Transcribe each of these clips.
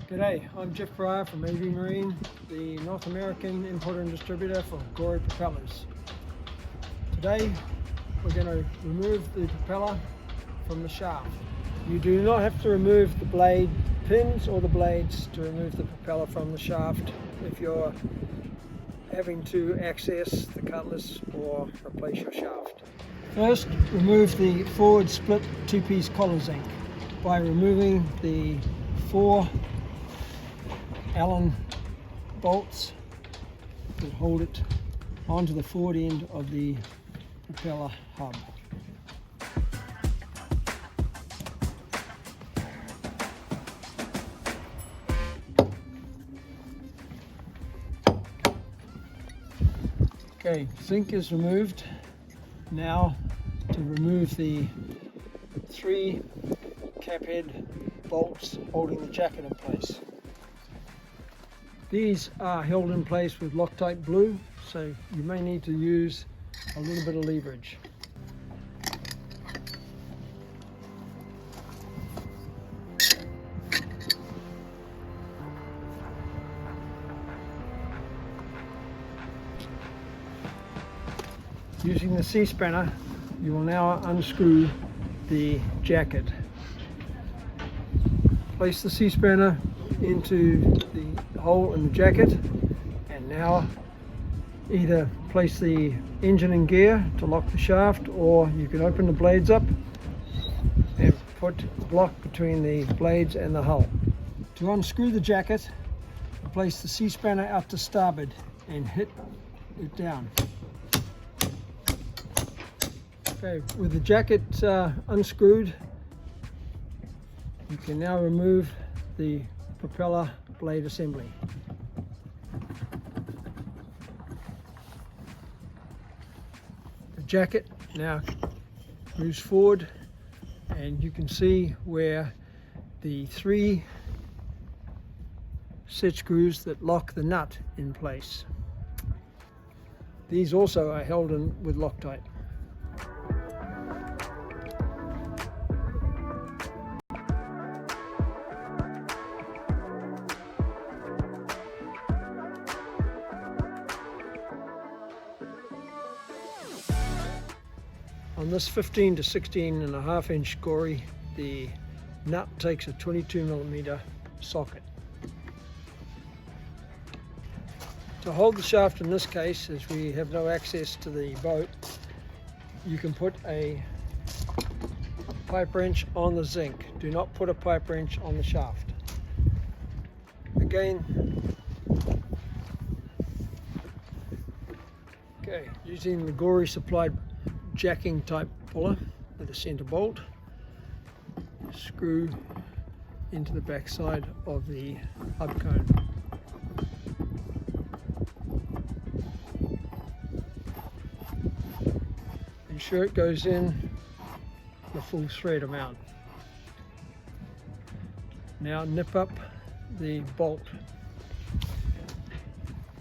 G'day, I'm Jeff Breyer from AV Marine, the North American importer and distributor for GORI propellers. Today we're going to remove the propeller from the shaft. You do not have to remove the blade pins or the blades to remove the propeller from the shaft if you're having to access the cutlass or replace your shaft. First, remove the forward split two-piece collar zinc by removing the 4 Allen bolts that hold it onto the forward end of the propeller hub. Okay, zinc is removed. Now to remove the 3 cap head bolts holding the jacket in place. These are held in place with Loctite glue, so you may need to use a little bit of leverage. Using the C-spanner, you will now unscrew the jacket. Place the C-spanner into the hole in the jacket, and now either place the engine in gear to lock the shaft, or you can open the blades up and put a block between the blades and the hull. To unscrew the jacket, place the C-spanner out to starboard and hit it down. Okay, with the jacket unscrewed, you can now remove the propeller blade assembly. The jacket now moves forward, and you can see where the 3 set screws that lock the nut in place. These also are held in with Loctite. On this 15 to 16.5 inch GORI, the nut takes a 22mm socket. To hold the shaft in this case, as we have no access to the boat, you can put a pipe wrench on the zinc. Do not put a pipe wrench on the shaft. Again, okay, using the GORI supplied jacking type puller with a center bolt, screw into the back side of the hub cone. Ensure it goes in the full thread amount. Now nip up the bolt.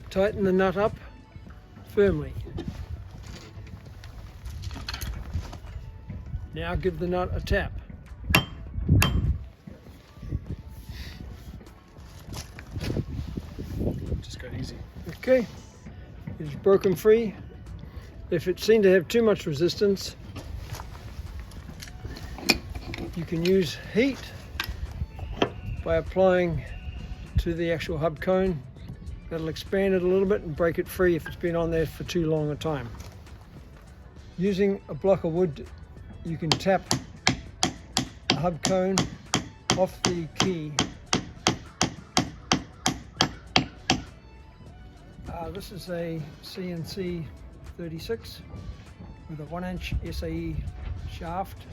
Tighten the nut up firmly. Now give the nut a tap. Just go easy. Okay, it is broken free. If it seemed to have too much resistance, you can use heat by applying to the actual hub cone. That'll expand it a little bit and break it free if it's been on there for too long a time. Using a block of wood, you can tap the hub cone off the key. This is a CNC 36 with a 1-inch SAE shaft.